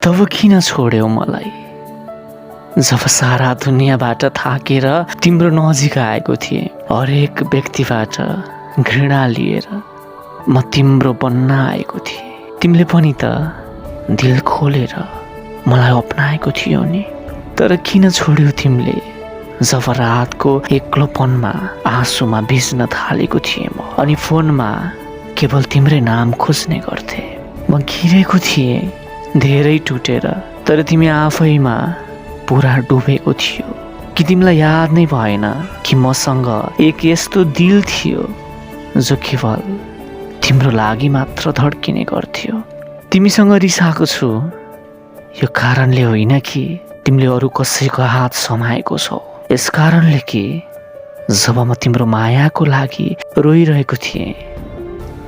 तब किन छोड्यौ मलाई? जब सारा दुनियाँबाट थाकेर तिम्रो नजिक आएको थिएँ, हरेक व्यक्तिबाट घृणा लिएर म तिम्रो बन्न आएको थिएँ। तिमीले पनि त दिल खोलेर मलाई अपनाएको थियो नि। तर किन छोड्यौ तिमीले? जब रातको एक्लोपनमा आँसुमा भिज्न थालेको थिएँ म, अनि फोनमा केवल तिम्रै नाम खोज्ने गर्थे। म घिरेको थिएँ धेरै टुटेर, तर तिमी आफैमा पुरा डुबेको थियो। कि तिमीलाई याद नै भएन कि मसँग एक यस्तो दिल थियो जो केवल तिम्रो लागि मात्र धड्किने गर्थ्यो। तिमीसँग रिसाएको छु यो कारणले होइन कि तिमीले अरू कसैको हात समाएको छौ, यस कारणले कि जब म तिम्रो मायाको लागि रोइरहेको थिएँ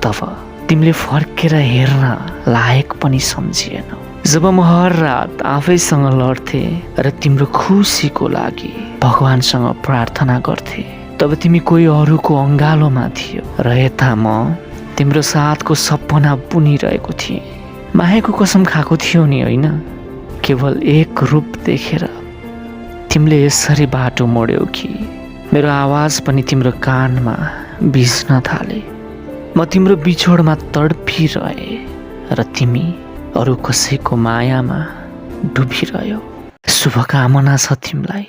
तब तिमीले फर्केर हेर्न लायक पनि सम्झिएनौ। जब म हर रात आफैसँग लड्थे र तिम्रो खुसीको लागि भगवानसँग प्रार्थना गर्थे, तब तिमी कोही अरूको अङ्गालोमा थियो र यता म तिम्रो साथको सपना बुनिरहेको थिएँ। मायाको कसम खाएको थियो नि, होइन? केवल एक रूप देखेर तिमीले यसरी बाटो मोड्यौ कि मेरो आवाज पनि तिम्रो कानमा बिज्न थाले। म तिम्रो बिछोडमा तडपिरहेँ र तिमी अरू कसैको मायामा डुबिरह्यौ। शुभकामना छ तिमीलाई।